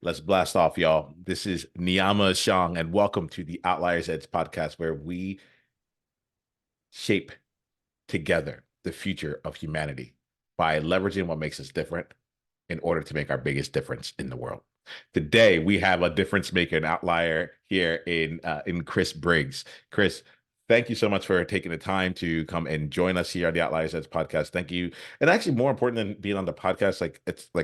Let's blast off, y'all. This is Niiamah Ashong, and welcome to the Outliers Edge podcast, where we shape together the future of humanity by leveraging what makes us different in order to make our biggest difference in the world. Today, we have a difference maker, an outlier here in Chris Briggs. Chris, thank you so much for taking the time to come and join us here on the Outliers Edge podcast. Thank you. And actually, more important than being on the podcast,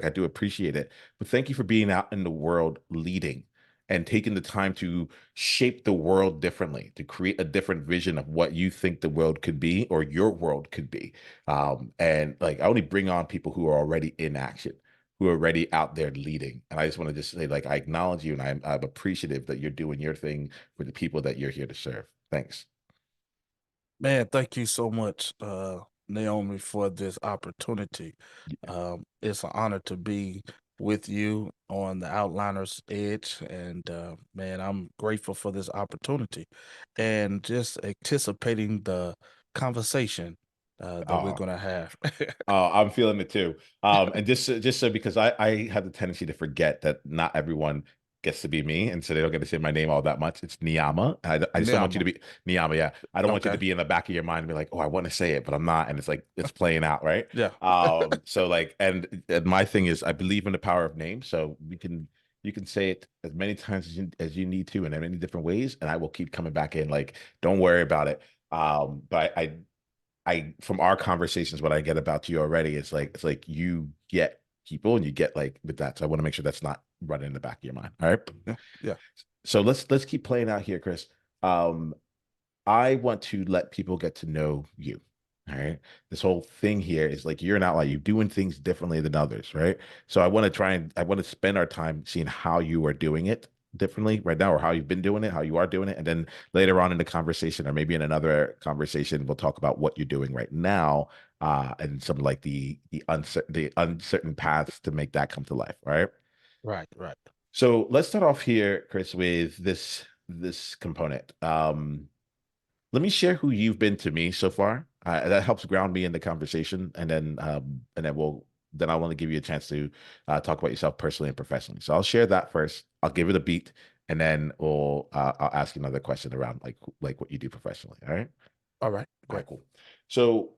I do appreciate it, but thank you for being out in the world leading and taking the time to shape the world differently, to create a different vision of what you think the world could be or your world could be. And like, I only bring on people who are already in action, who are already out there leading. And I just want to just say, like, I acknowledge you and I'm appreciative that you're doing your thing for the people that you're here to serve. Thanks. Man, thank you so much, Naomi, for this opportunity. It's an honor to be with you on the Outliner's Edge, and man, I'm grateful for this opportunity and just anticipating the conversation that we're Oh, gonna have. I'm feeling it too. And just so because I have the tendency to forget that not everyone gets to be me, and so they don't get to say my name all that much. It's Niiamah. I just don't want you to Niiamah. be Niiamah. Yeah, I don't want you to Okay. be in the back of your mind and be like, oh, I want to say it, but I'm not, and it's like it's playing out, right? Yeah. So like, and my thing is, I believe in the power of names, so you can say it as many times as you need to, and in many different ways, and I will keep coming back in. Like, don't worry about it. But I from our conversations, what I get about you already is like it's like you get people and you get like with that. So I want to make sure that's not running in the back of your mind. All right. Yeah. Yeah. So let's keep playing out here, Chris. Um, I want to let people get to know you. All right. This whole thing here is like you're an outlier. You're doing things differently than others, right? So I want to spend our time seeing how you are doing it differently right now, or how you've been doing it, how you are doing it. And then later on in the conversation, or maybe in another conversation, we'll talk about what you're doing right now, and some like the uncertain paths to make that come to life. All right. Right. Right. So let's start off here, Chris, with this component. Let me share who you've been to me so far. That helps ground me in the conversation, and then then I want to give you a chance to talk about yourself personally and professionally. So I'll share that first. I'll give it a beat, and then I'll ask you another question around like what you do professionally. All right. All right. All right, Great. cool. So,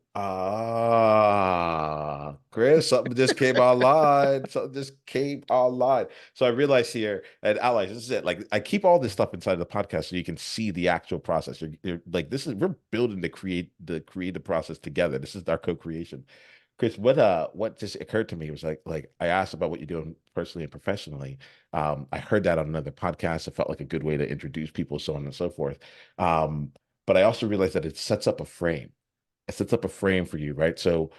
Chris, something just came online. Something just came online. So I realized here at Allies, this is it. Like I keep all this stuff inside the podcast so you can see the actual process. You're like this is we're building to create the creative process together. This is our co-creation. Chris, what just occurred to me was like I asked about what you're doing personally and professionally. I heard that on another podcast. It felt like a good way to introduce people, so on and so forth. Um, but I also realized that it sets up a frame. It sets up a frame for you, right? So,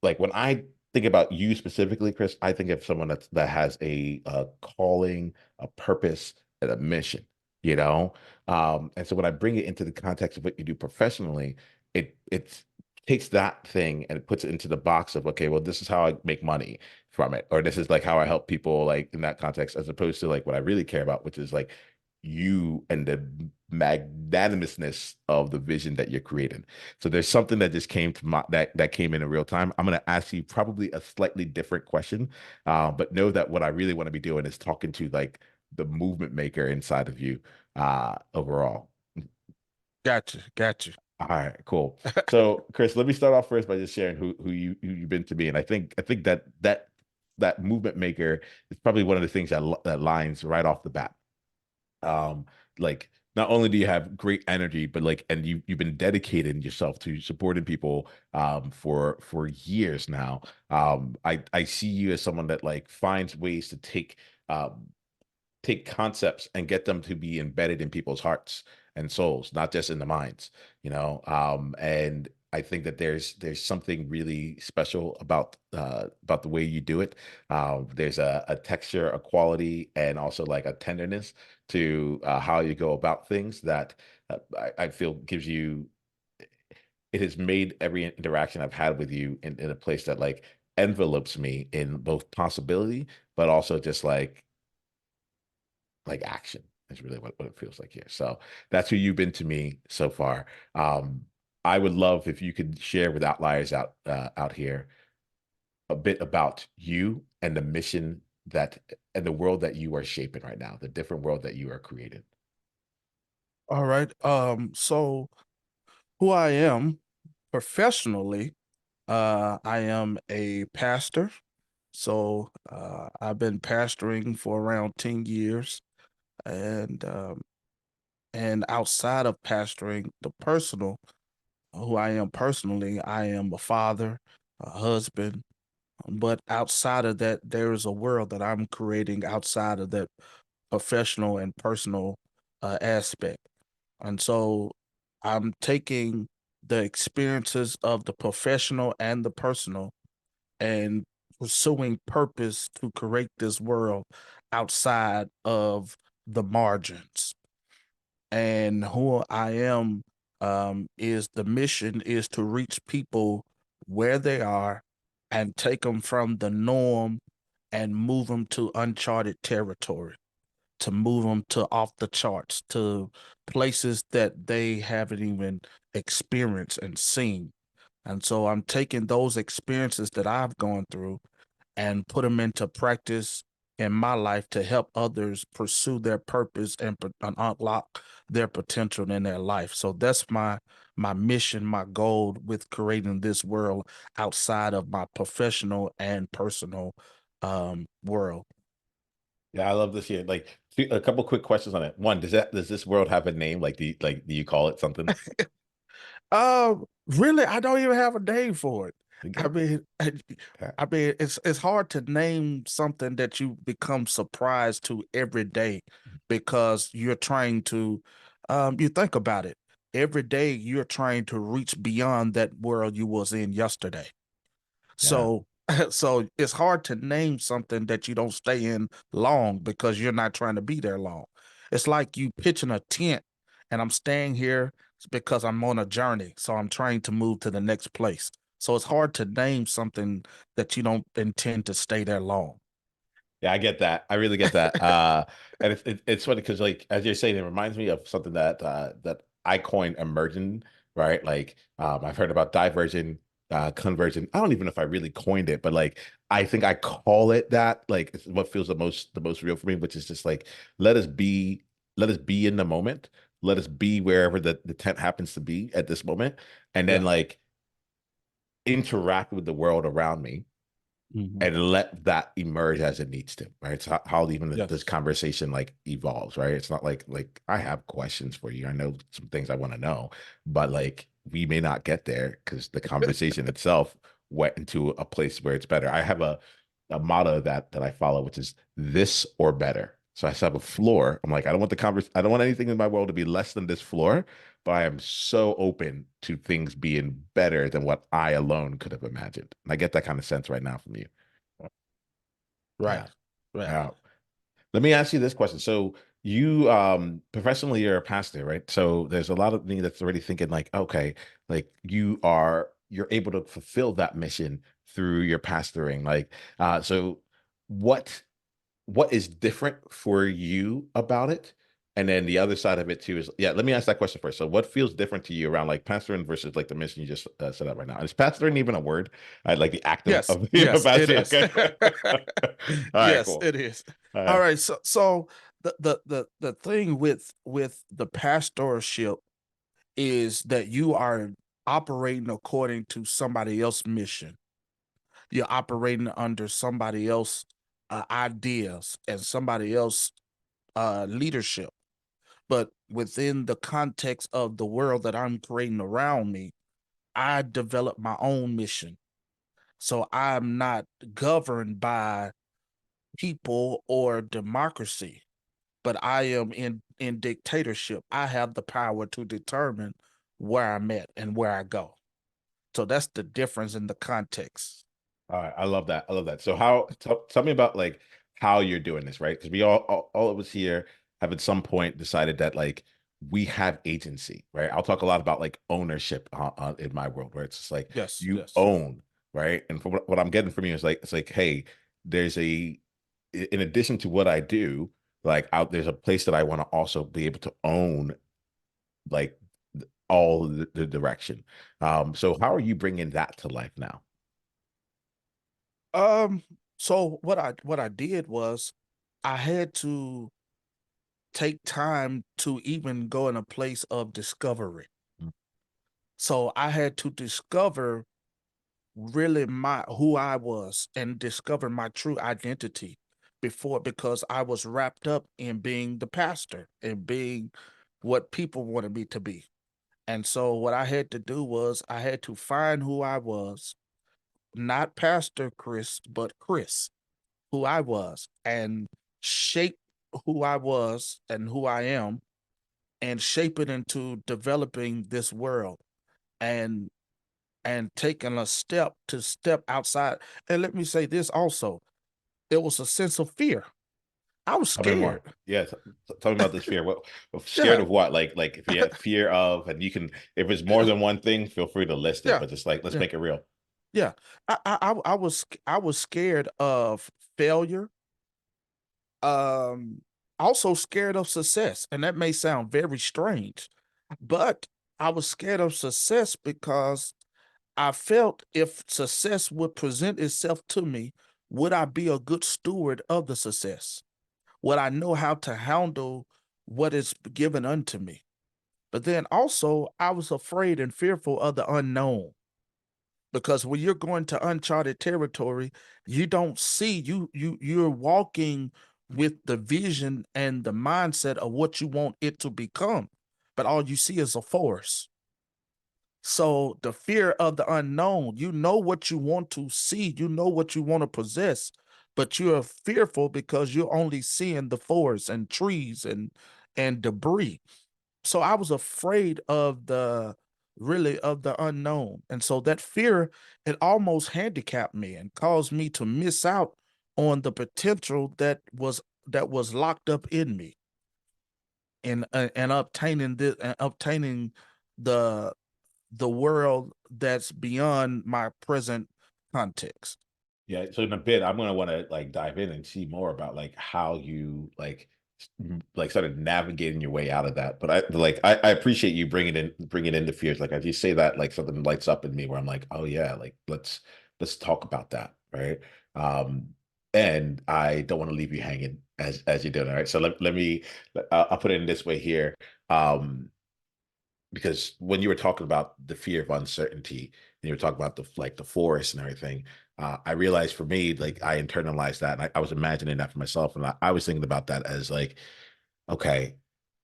like when I think about you specifically, Chris, I think of someone that has a calling, a purpose, and a mission. You know, and so when I bring it into the context of what you do professionally, it takes that thing and it puts it into the box of okay, well, this is how I make money from it, or this is like how I help people, like in that context, as opposed to like what I really care about, which is like you and the magnanimousness of the vision that you're creating. So there's something that just came to that came in real time. I'm going to ask you probably a slightly different question, but know that what I really want to be doing is talking to like the movement maker inside of you overall. Gotcha. Gotcha. All right, cool. So, Chris, let me start off first by just sharing who you've been to me, and I think that movement maker is probably one of the things that lines right off the bat. um like not only do you have great energy, but like and you've been dedicating yourself to supporting people for years now. I see you as someone that like finds ways to um take concepts and get them to be embedded in people's hearts and souls, not just in the minds, and I think that there's something really special about the way you do it. There's a texture, a quality, and also like a tenderness to how you go about things that I feel gives you. It has made every interaction I've had with you in a place that like envelopes me in both possibility, but also just like action is really what it feels like here. So that's who you've been to me so far. I would love if you could share with outliers out here a bit about you and the mission that and the world that you are shaping right now, the different world that you are creating. All right. So who I am professionally, I am a pastor. So I've been pastoring for around 10 years. And and outside of pastoring, the personal, who I am personally, I am a father, a husband. But outside of that, there is a world that I'm creating outside of that professional and personal aspect. And so I'm taking the experiences of the professional and the personal and pursuing purpose to create this world outside of the margins. And who I am is the mission is to reach people where they are and take them from the norm and move them to uncharted territory, to move them to off the charts, to places that they haven't even experienced and seen. And so I'm taking those experiences that I've gone through and put them into practice in my life to help others pursue their purpose and unlock their potential in their life. So that's my mission, my goal with creating this world outside of my professional and personal world. Yeah, I love this here. Like a couple quick questions on it. One, does this world have a name? Do you call it something? Really, I don't even have a name for it. You I got this. mean, I mean, it's hard to name something that you become surprised to every day because you're trying to, you think about it. Every day you're trying to reach beyond that world you was in yesterday. Yeah. So so it's hard to name something that you don't stay in long because you're not trying to be there long. It's like you pitching a tent and I'm staying here because I'm on a journey. So I'm trying to move to the next place. So it's hard to name something that you don't intend to stay there long. Yeah, I get that. I really get that. And it's funny because, like, as you're saying, it reminds me of something that I coined emergent, right? Like, I've heard about diversion, conversion. I don't even know if I really coined it, but like, I think I call it that. Like, it's what feels the most real for me, which is just like, let us be, let us be in the moment. Let us be wherever the tent happens to be at this moment, and then Yeah. like interact with the world around me Hmm. and let that emerge as it needs to, right? It's how even this Yes. conversation like evolves, right? It's not like I have questions for you. I know some things I want to know, but like we may not get there because the conversation itself went into a place where it's better. I have a motto that I follow, which is this or better. So I have a floor. I'm like, I don't want I don't want anything in my world to be less than this floor, but I am so open to things being better than what I alone could have imagined. And I get that kind of sense right now from you. Right. Yeah. Right. Yeah. Let me ask you this question. So you professionally you're a pastor, right? So there's a lot of me that's already thinking like, okay, like you're able to fulfill that mission through your pastoring. Like so what what is different for you about it? And then the other side of it too is, yeah, let me ask that question first. So what feels different to you around like pastoring versus like the mission you just set up right now? And is pastoring even a word? I like the act Yes. of being a Yes, it pastor. is. Okay. All right, Yes, cool. it is. All All right. right. So the thing with the pastorship is that you are operating according to somebody else's mission. You're operating under somebody else ideas and somebody else leadership. But within the context of the world that I'm creating around me, I develop my own mission. So I'm not governed by people or democracy, but I am in dictatorship. I have the power to determine where I'm at and where I go. So that's the difference in the context. All right, I love that. I love that. So tell me about like how you're doing this, right? Because we all of us here have at some point decided that like we have agency, right? I'll talk a lot about like ownership in my world, where it's just like Yes, you yes. own, right? And for what I'm getting from you is like it's like, hey, there's in addition to what I do, like out there's a place that I want to also be able to own like all the direction. So how are you bringing that to life now? Um, so what I did was I had to take time to even go in a place of discovery. Mm. So I had to discover really my who I was and discover my true identity before, because I was wrapped up in being the pastor and being what people wanted me to be. And so what I had to do was I had to find who I was, not Pastor Chris, but Chris, who I was, and shape who I was and who I am, and shape it into developing this world, and taking a step to step outside. And let me say this also, it was a sense of fear. I was Tell me scared. more. Yeah, tell me about this fear. Scared Yeah, of what? Like if you have fear of, and you can, if it's more than one thing, feel free to list it. yeah, But just like, let's yeah, make it real. yeah. I was scared of failure. Um, Also scared of success, and that may sound very strange, but I was scared of success because I felt if success would present itself to me, would I be a good steward of the success? Would I know how to handle what is given unto me? But then also, I was afraid and fearful of the unknown, because when you're going to uncharted territory, you don't see, you're walking with the vision and the mindset of what you want it to become, but all you see is a forest. So the fear of the unknown, you know what you want to see, you know what you want to possess, but you're fearful because you're only seeing the forest and trees and debris. So I was afraid of the really of the unknown. And so that fear, it almost handicapped me and caused me to miss out on the potential that was locked up in me, and obtaining this and obtaining the world that's beyond my present context. Yeah, so in a bit, I'm gonna want to like dive in and see more about like how you like started navigating your way out of that. But I appreciate you bringing in the fears. Like as you say that, like something lights up in me where I'm like, oh yeah, like let's talk about that, right? Um, and I don't want to leave you hanging as you're doing. All right, so let me I'll put it in this way here. Um, because when you were talking about the fear of uncertainty and you were talking about the forest and everything, I realized for me, like I internalized that and I was imagining that for myself. And I was thinking about that as like, okay,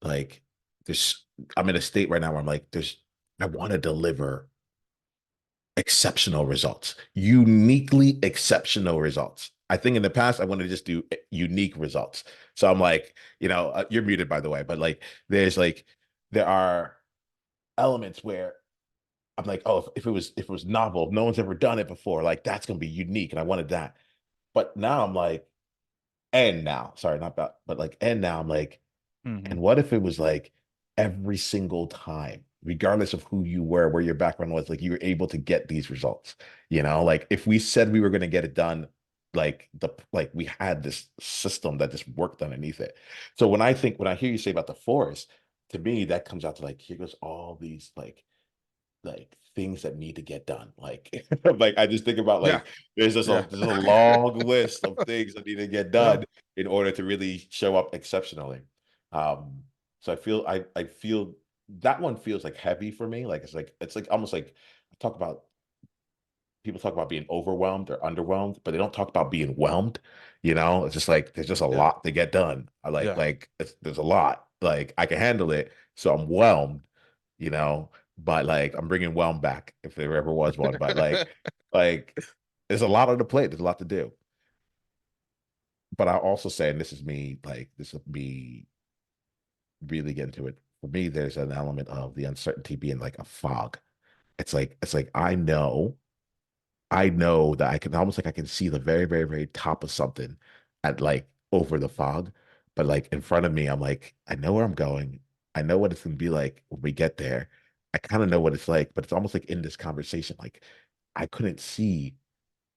like there's, I'm in a state right now where I'm like, I want to deliver exceptional results, uniquely exceptional results. I think in the past, I wanted to just do unique results. So I'm like, you're muted by the way, but like, there are elements where I'm like, oh, if it was novel, if no one's ever done it before, like that's gonna be unique, and I wanted that. But now I'm like, and now, sorry, not that, but like, and now I'm like, Mhm. and what if it was like every single time, regardless of who you were, where your background was, like you were able to get these results? Like if we said we were gonna get it done, like we had this system that just worked underneath it. So when I hear you say about the forest, to me that comes out to like here goes all these like things that need to get done. Like like I just think about Yeah, like yeah, there's a long list of things that need to get yeah. done in order to really show up exceptionally. Um so I feel that one feels like heavy for me. Like it's like almost like I talk about people talk about being overwhelmed or underwhelmed, but they don't talk about being whelmed. It's just like there's just a Yeah, lot to get done. I yeah. there's a lot. Like I can handle it, so I'm whelmed. But like I'm bringing whelm back if there ever was one. But like there's a lot on the plate. There's a lot to do. But I also say, and this is me really getting to it. For me, there's an element of the uncertainty being like a fog. It's like I know that I can almost like I can see the very, very, very top of something at like over the fog, but like in front of me, I'm like, I know where I'm going. I know what it's gonna be like when we get there. I kind of know what it's like, but it's almost like in this conversation, like I couldn't see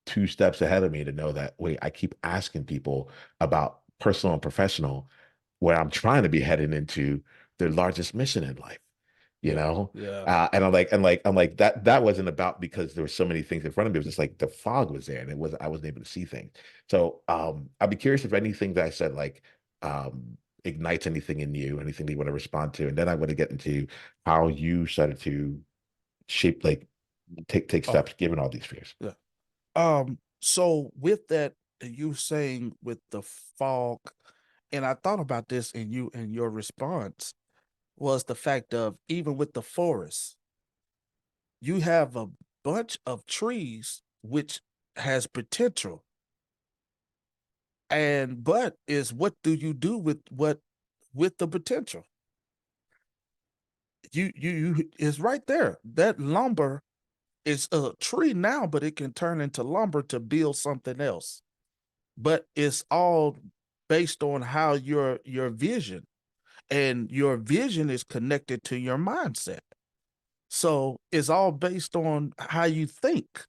two steps ahead of me to know that, wait, I keep asking people about personal and professional where I'm trying to be heading into their largest mission in life. you Yeah. know? Yeah. I'm like that wasn't about because there were so many things in front of me. It was just like the fog was there and I wasn't able to see things. So I'd be curious if anything that I said like ignites anything in you, anything that you want to respond to. And then I want to get into how you started to shape like take Oh, steps given all these fears. yeah. So with that, you saying with the fog, and I thought about this in you and your response was the fact of even with the forest, you have a bunch of trees which has potential. And but is what do you do with the potential? You is right there. That lumber is a tree now, but it can turn into lumber to build something else. But it's all based on how your vision, and your vision is connected to your mindset. So it's all based on how you think.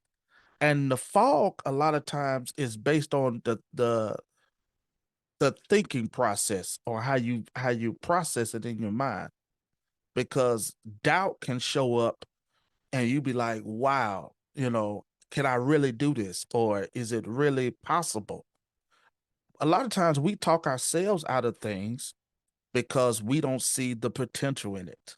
And the fog a lot of times is based on the thinking process, or how you process it in your mind, because doubt can show up and you be like, wow, can I really do this, or is it really possible? A lot of times we talk ourselves out of things because we don't see the potential in it.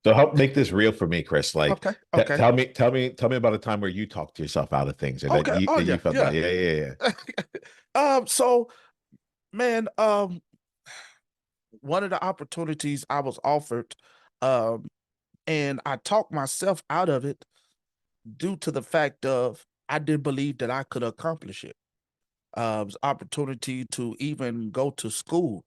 So help make this real for me, Chris. Like Okay. Okay. tell me about a time where you talked yourself out of things and Okay. Oh that you yeah. felt that. Yeah. Yeah, yeah, yeah. So man, one of the opportunities I was offered, um and I talked myself out of it due to the fact of I didn't believe that I could accomplish it. It was opportunity to even go to school.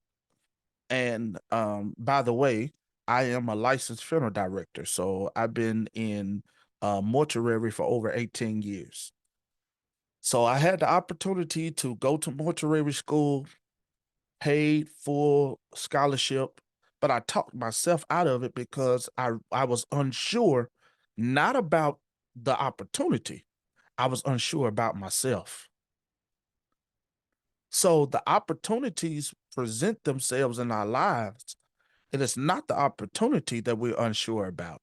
And by the way, I am a licensed funeral director, so I've been in mortuary for over 18 years. So I had the opportunity to go to mortuary school, paid full scholarship, but I talked myself out of it because I was unsure, not about the opportunity. I was unsure about myself. So the opportunities present themselves in our lives, and it's not the opportunity that we're unsure about.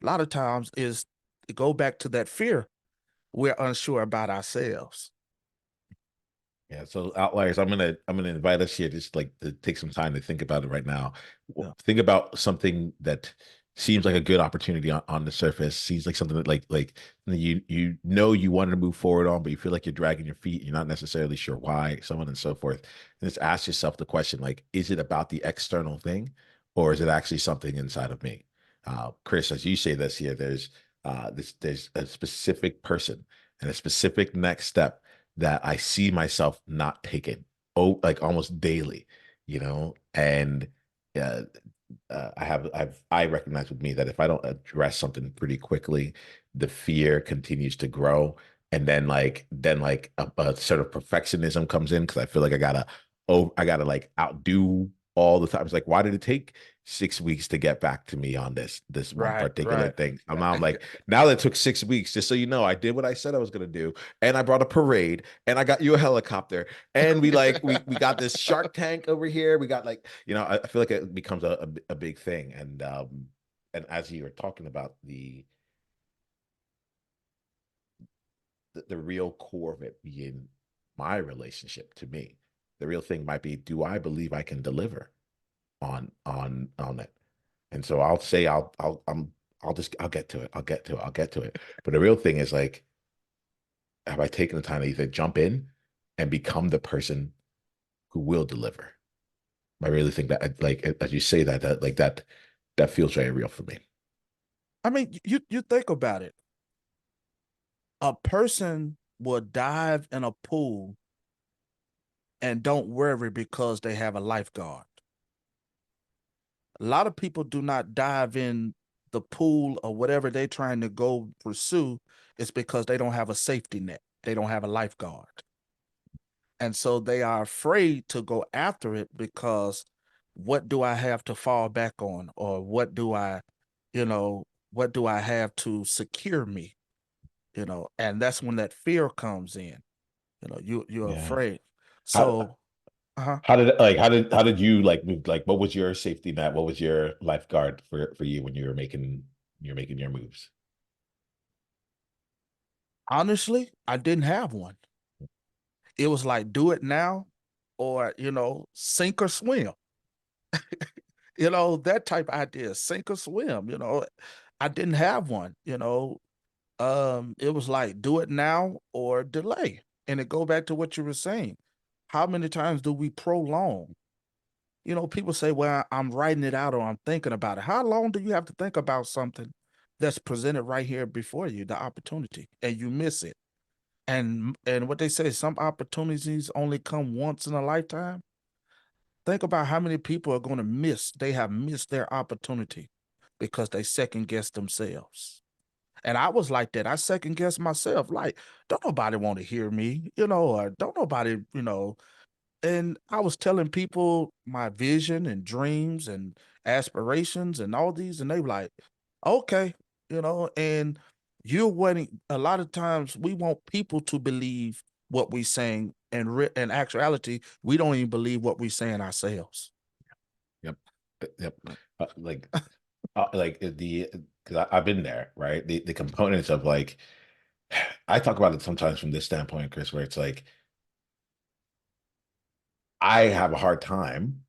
A lot of times is to go back to that fear. We're unsure about ourselves. Yeah, so outliers, I'm gonna invite us here just like to take some time to think about it right now. Yeah. Think about something that seems like a good opportunity on the surface, seems like something that like you know you wanted to move forward on, but you feel like you're dragging your feet, you're not necessarily sure why, so on and so forth. And just ask yourself the question, like, is it about the external thing, or is it actually something inside of me? Chris, as you say this here, there's a specific person and a specific next step that I see myself not taking, like almost daily, and uh, I recognize with me that if I don't address something pretty quickly, the fear continues to grow, and then a sort of perfectionism comes in because I feel like I gotta like outdo all the time. It's like, why did it take 6 weeks to get back to me on this one Right, particular right. thing? I'm like, now that it took 6 weeks, just so you know, I did what I said I was gonna do, and I brought a parade, and I got you a helicopter, and we got this Shark Tank over here. We got like, I feel like it becomes a big thing. And as you were talking about the real core of it being my relationship to me, the real thing might be, do I believe I can deliver on it? And so I'll say I'll get to it. I'll get to it. But the real thing is like, have I taken the time to either jump in and become the person who will deliver? I really think that, like, as you say that feels very real for me. I mean, you think about it. A person will dive in a pool and don't worry because they have a lifeguard. A lot of people do not dive in the pool or whatever they're trying to go pursue. It's because they don't have a safety net. They don't have a lifeguard. And so they are afraid to go after it because what do I have to fall back on? Or you know, what do I have to secure me? And that's when that fear comes in. You're Yeah. afraid. How So Uh-huh. How did you like move, like what was your safety net? What was your lifeguard for you when you're making your moves? Honestly, I didn't have one. It was like do it now or, sink or swim. That type of idea, sink or swim, I didn't have one. It was like do it now or delay. And it go back to what you were saying. How many times do we prolong? People say, well, I'm writing it out or I'm thinking about it. How long do you have to think about something that's presented right here before you, the opportunity, and you miss it? And what they say, some opportunities only come once in a lifetime. Think about how many people are going to they have missed their opportunity because they second guess themselves. And I was like that. I second guessed myself. Like, don't nobody want to hear me, or don't nobody, and I was telling people my vision and dreams and aspirations and all these, and they were like, okay, and you're waiting. A lot of times we want people to believe what we're saying, and in actuality, we don't even believe what we're saying ourselves. Yep. Yep. Like the because I've been there, right? The components of like I talk about it sometimes from this standpoint, Chris, where it's like I have a hard time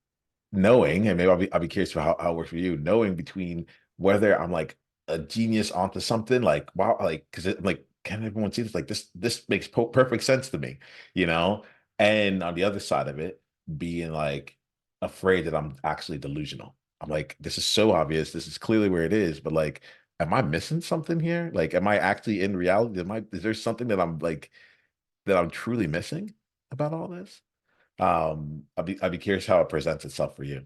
knowing, and maybe I'll be curious for how it works for you, knowing between whether I'm like a genius onto something, like wow, like because it like can everyone see this? Like this makes perfect sense to me, you know? And on the other side of it, being like afraid that I'm actually delusional. I'm like, this is so obvious. This is clearly where it is, but like, am I missing something here? Like, am I actually in reality? Is there something that I'm truly missing about all this? I'd be curious how it presents itself for you.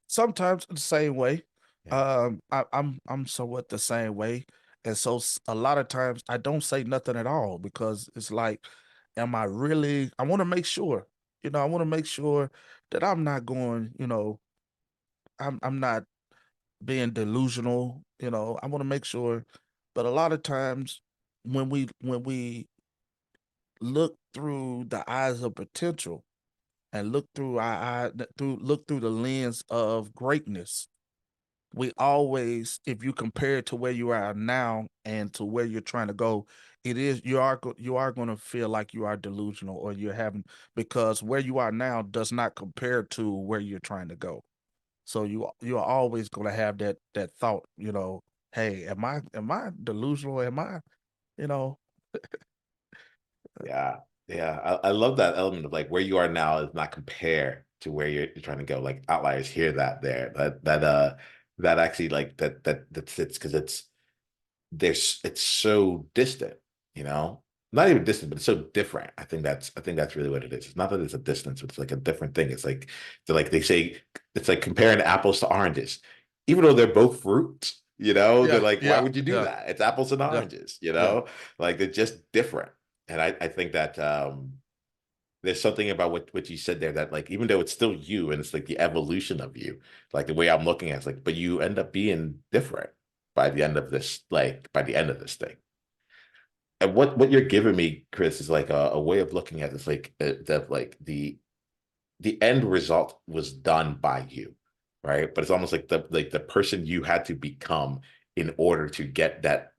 Sometimes the same way. Yeah. I'm somewhat the same way, and so a lot of times I don't say nothing at all because it's like, am I really? I want to make sure. I want to make sure that I'm not going. I'm not being delusional. I want to make sure. But a lot of times when we look through the eyes of potential and look through our eye through look through the lens of greatness, we always, if you compare it to where you are now and to where you're trying to go, you are going to feel like you are delusional or you're having, because where you are now does not compare to where you're trying to go. So you're always going to have that thought, hey, am I delusional? Am I, you know, Yeah, yeah. I love that element of like where you are now is not compare to where you're trying to go. Like outliers hear that there. That actually like that fits because it's so distant, you know? Not even distant, but it's so different. I think that's really what it is. It's not that it's a distance, it's like a different thing. It's like they say it's like comparing apples to oranges. Even though they're both fruits, they're yeah, like, why yeah, would you do yeah, that? It's apples and yeah, oranges, yeah, like they're just different. And I think that there's something about what you said there that like even though it's still you and it's like the evolution of you, like the way I'm looking at it's like, but you end up being different by the end of this thing. And what you're giving me, Chris, is like a way of looking at this, like that like the end result was done by you, right? But it's almost like the person you had to become in order to get that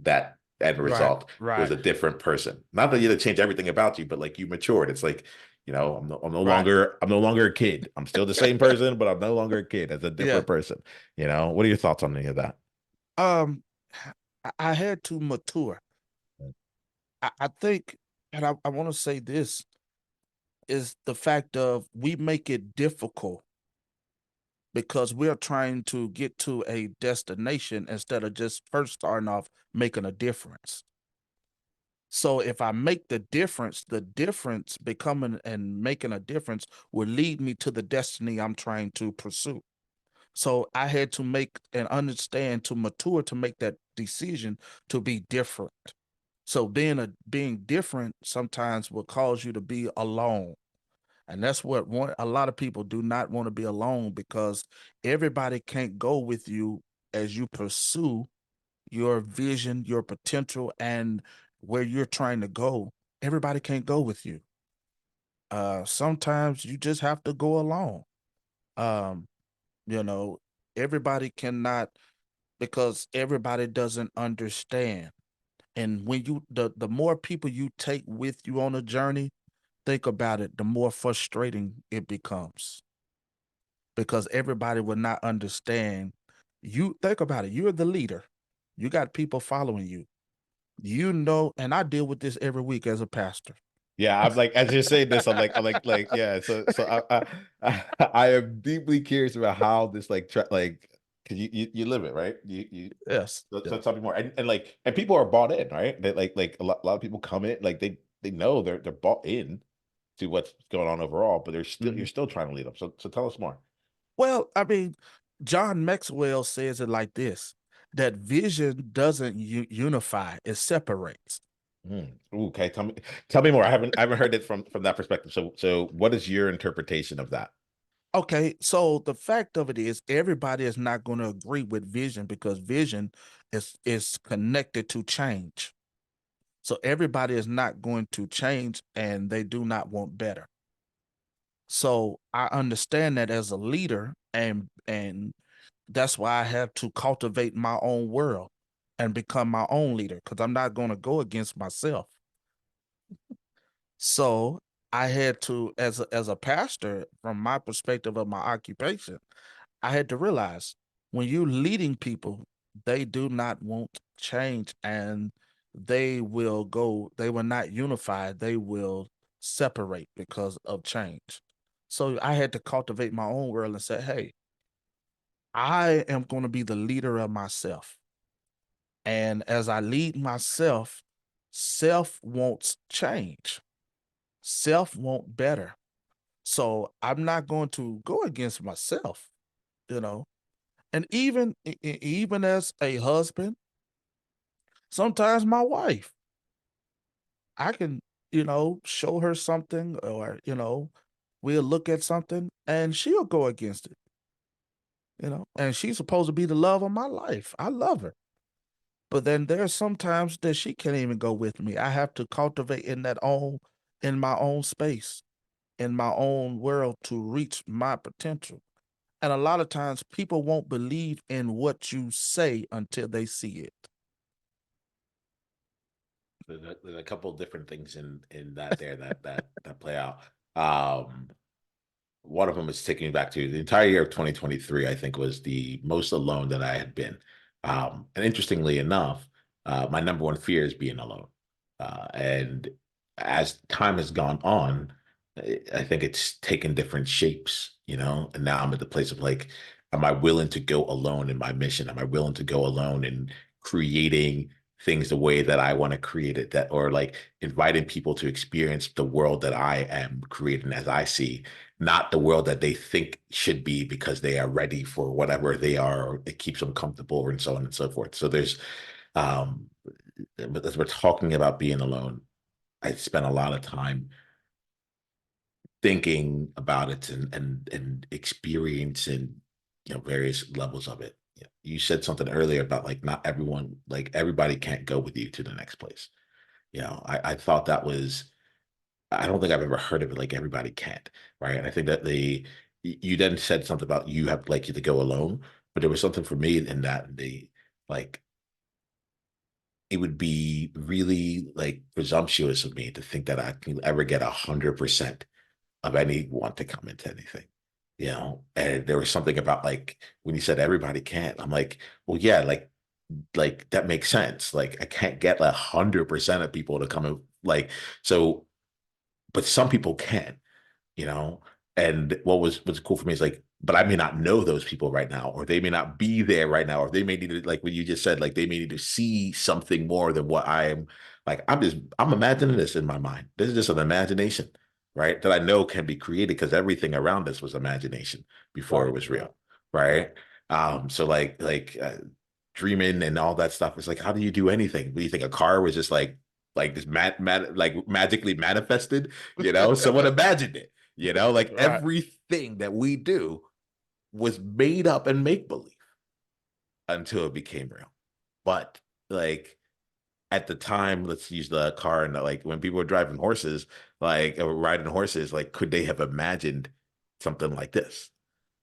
end right, result was right, a different person. Not that you had to change everything about you, but like you matured. It's like, I'm no right. longer a kid. I'm still the same person, but I'm no longer a kid as a Yeah. different person. What are your thoughts on any of that? Um, I had to mature. I think, and I want to say this is the fact of we make it difficult because we're trying to get to a destination instead of just first starting off making a difference. So if I make the difference becoming and making a difference will lead me to the destiny I'm trying to pursue. So I had to make and understand to mature to make that decision to be different. So being different sometimes will cause you to be alone. And that's what a lot of people do not want to be alone because everybody can't go with you as you pursue your vision, your potential, and where you're trying to go. Everybody can't go with you. Sometimes you just have to go along. Um, you know, everybody cannot, because everybody doesn't understand. And when the more people you take with you on a journey, think about it, the more frustrating it becomes, because everybody will not understand. You think about it, you're the leader. You got people following you. And I deal with this every week as a pastor. Yeah, I'm like, as you're saying this, I'm like, yeah. So I am deeply curious about how this because you live it, right? Yes. So Yeah. tell me more. And people are bought in, right? They a lot of people come in, like they know they're bought in to what's going on overall, but you're Mhm. still trying to lead them. So tell us more. Well, I mean, John Maxwell says it like this, that vision doesn't unify, it separates. Ooh, okay, tell me more. I haven't heard it from that perspective. So what is your interpretation of that? Okay, so the fact of it is everybody is not going to agree with vision, because vision is connected to change. So everybody is not going to change, and they do not want better. So I understand that as a leader, and that's why I have to cultivate my own world and become my own leader, because I'm not going to go against myself. So I had to, as a pastor, from my perspective of my occupation, I had to realize, when you're leading people, they do not want change, and they will not unify, they will separate because of change. So I had to cultivate my own world and say, hey, I am going to be the leader of myself. And as I lead myself, self wants change, self want better. So I'm not going to go against myself, you know. And even as a husband, sometimes my wife, I can, show her something, or, we'll look at something and she'll go against it, and she's supposed to be the love of my life. I love her. But then there's sometimes that she can't even go with me. I have to cultivate in my own space, in my own world, to reach my potential. And a lot of times people won't believe in what you say until they see it. There's a couple of different things in that there that play out. Um, One of them is taking me back to the entire year of 2023, I think was the most alone that I had been. And interestingly enough, my number one fear is being alone. And as time has gone on, I think it's taken different shapes, and now I'm at the place of like, am I willing to go alone in my mission? Am I willing to go alone in creating things the way that I want to create it, that, or like inviting people to experience the world that I am creating as I see, not the world that they think should be because they are ready for whatever they are, or it keeps them comfortable, and so on and so forth. So um, as we're talking about being alone, I spent a lot of time thinking about it and experiencing, various levels of it. You said something earlier about like not everyone, like everybody can't go with you to the next place. I thought that was, I don't think I've ever heard of it like everybody can't, right? And I think that you then said something about you have like you to go alone, but there was something for me in that like it would be really like presumptuous of me to think that I can ever get 100% of anyone to come into anything. And there was something about like when you said everybody can't, I'm like, well, yeah, like that makes sense. Like I can't get 100% of people to come in, like, so, but some people can, you know. And what's cool for me is like, but I may not know those people right now, or they may not be there right now, or they may need to, like what you just said, like they may need to see something more than what I am. Like I'm imagining this in my mind. This is just an imagination, right? That I know can be created because everything around us was imagination before it Right. was real, right? So dreaming and all that stuff. It's like, how do you do anything? Do you think a car was just like this like magically manifested? Someone imagined it. Like Right. everything that we do was made up and make believe until it became real. But like at the time, let's use the car, and like when people were driving horses, like or riding horses, like could they have imagined something like this?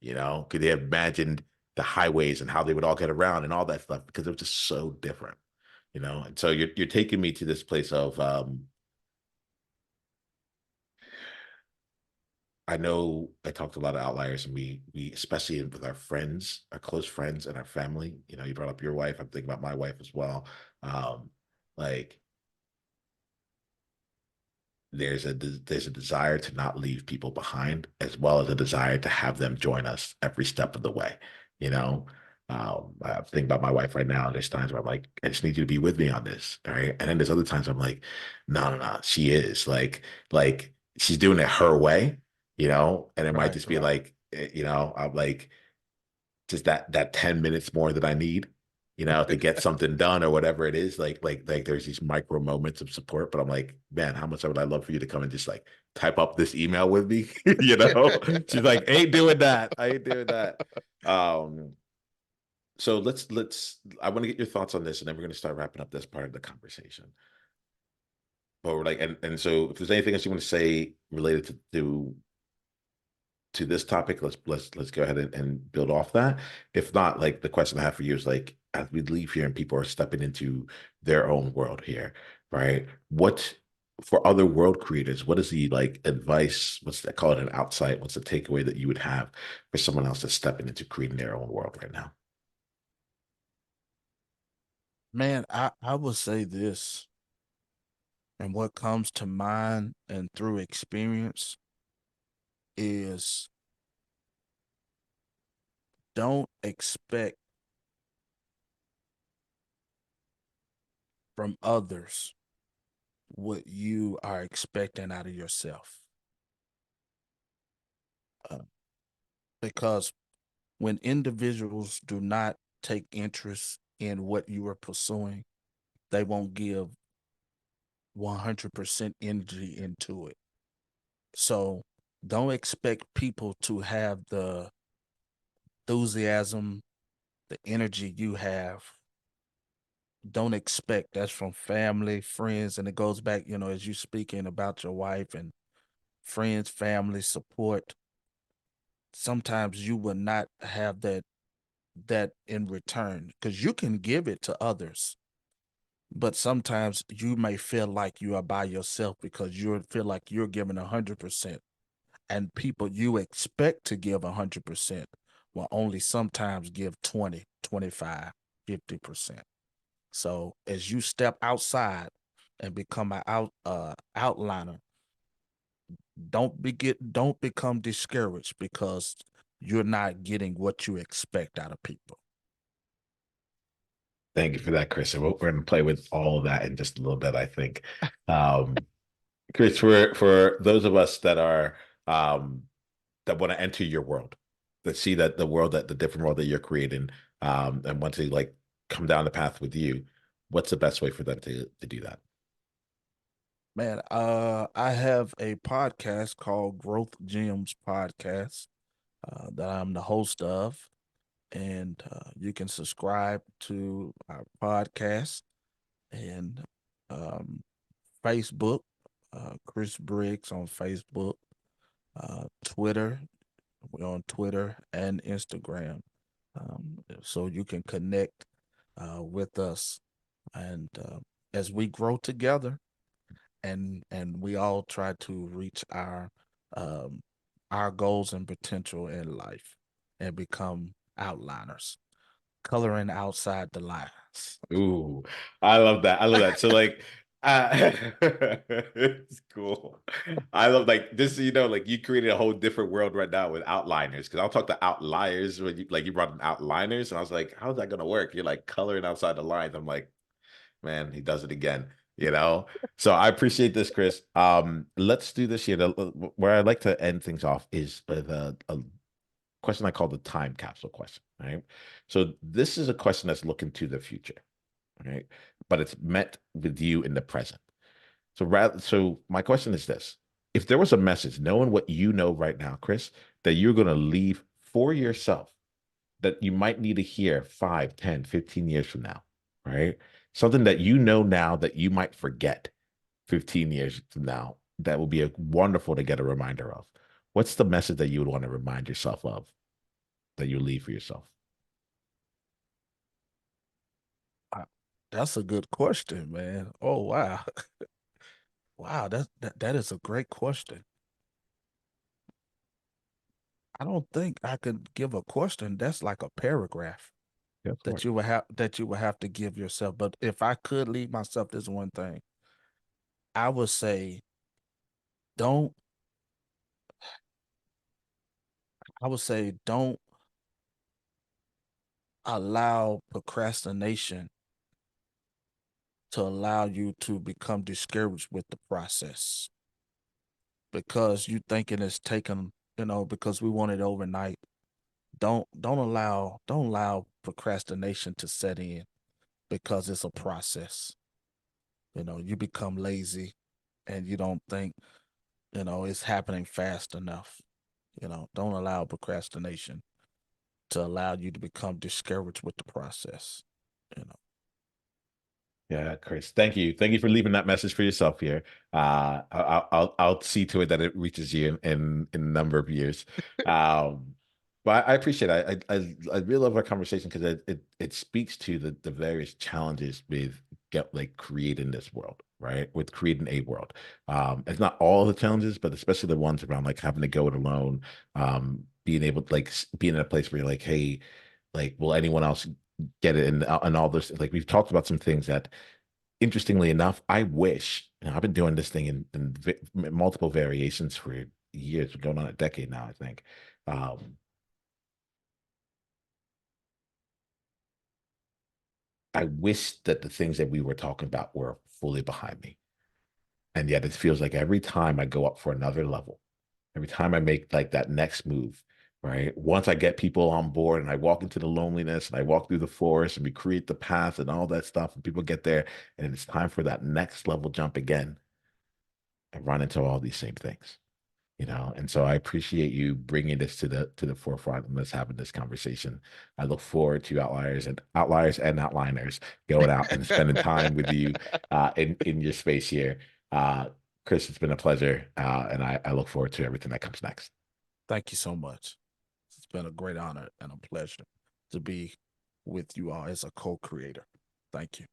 Could they have imagined the highways and how they would all get around and all that stuff? Because it was just so different. And so you're taking me to this place of I know I talked a lot of outliers, and we especially with our friends, our close friends, and our family. You brought up your wife. I'm thinking about my wife as well. Um, like there's a desire to not leave people behind, as well as a desire to have them join us every step of the way. You know, I'm thinking about my wife right now. There's times where I'm like, I just need you to be with me on this, all right? And then there's other times I'm like, no, no, no. She is like she's doing it her way, and it might Right, just be right. like, I'm like just that 10 minutes more that I need, to get something done or whatever it is. Like there's these micro moments of support, but I'm like, man, how much would I love for you to come and just like type up this email with me? She's like, ain't doing that. I ain't doing that. Um, so let's I want to get your thoughts on this, and then we're gonna start wrapping up this part of the conversation. Or like and so if there's anything else you want to say related to this topic, let's go ahead and build off that. If not, like the question I have for you is like, as we leave here and people are stepping into their own world here, right? What for other world creators, what is the like advice? What's that called an outside? What's the takeaway that you would have for someone else that's stepping into creating their own world right now? Man, I would say this, and what comes to mind and through experience is don't expect from others what you are expecting out of yourself. Uh, because when individuals do not take interest in what you are pursuing, they won't give 100% energy into it. So don't expect people to have the enthusiasm, the energy you have. Don't expect that's from family, friends, and it goes back, as you speaking about your wife and friends, family support. Sometimes you will not have that in return because you can give it to others, but sometimes you may feel like you are by yourself because you feel like you're giving 100%, and people you expect to give 100% will only sometimes give 20, 25, 50%. So as you step outside and become an outliner, don't become discouraged because you're not getting what you expect out of people. Thank you for that, Chris. And we're going to play with all of that in just a little bit, I think. Um, Chris, for those of us um, that want to enter your world, that see that the world, that the different world that you're creating, and want to like come down the path with you, what's the best way for them to do that? Man, I have a podcast called Growth Gems Podcast that I'm the host of, and you can subscribe to our podcast and um, Facebook, Chris Briggs on Facebook, Twitter. We're on Twitter and Instagram, so you can connect with us, and as we grow together, and we all try to reach um, our goals and potential in life, and become outliners, coloring outside the lines. Ooh, I love that. I love that. So like it's cool. I love like this, like you created a whole different world right now with outliners. Cause I'll talk to outliers when you brought in outliners, and I was like, how's that gonna work? You're like coloring outside the lines. I'm like, man, he does it again. So I appreciate this, Chris. Let's do this here. Where I'd like to end things off is with a question I call the time capsule question. Right. So this is a question that's looking to the future, right? But it's met with you in the present. So my question is this. If there was a message, knowing what you know right now, Chris, that you're going to leave for yourself, that you might need to hear 5, 10, 15 years from now, right? something that you know now that you might forget 15 years from now, that will be a wonderful to get a reminder of. What's the message that you would want to remind yourself of that you leave for yourself? Uh, That's a good question, man. Oh wow. Wow, that is a great question. I don't think I could give a question. That's like a paragraph Yeah, of course. that you would have to give yourself. But if I could leave myself this one thing, I would say don't I would say don't allow procrastination to allow you to become discouraged with the process because you thinking it's taken, because we want it overnight. Don't allow procrastination to set in because it's a process. You become lazy and you don't think, it's happening fast enough. Don't allow procrastination to allow you to become discouraged with the process. You know. Yeah, Chris, thank you. Thank you for leaving that message for yourself here. I'll see to it that it reaches you in a number of years. Um, but I appreciate it. I really love our conversation because it speaks to the various challenges with creating this world, right? With creating a world. It's not all the challenges, but especially the ones around like having to go it alone, being able to being in a place where you're like, hey, like, will anyone else get it? And all this, like we've talked about some things that, interestingly enough, I wish, I've been doing this thing in multiple variations for years, going on a decade now, I think. Um, I wish that the things that we were talking about were fully behind me. And yet it feels like every time I go up for another level, every time I make like that next move, right? Once I get people on board and I walk into the loneliness and I walk through the forest and we create the path and all that stuff, and people get there and it's time for that next level jump again, I run into all these same things. And so I appreciate you bringing this to the forefront and us having this conversation. I look forward to outliers and outliners going out and spending time with you in your space here. uh Chris, it's been a pleasure, and I look forward to everything that comes next. Thank you so much. It's been a great honor and a pleasure to be with you all as a co-creator. Thank you.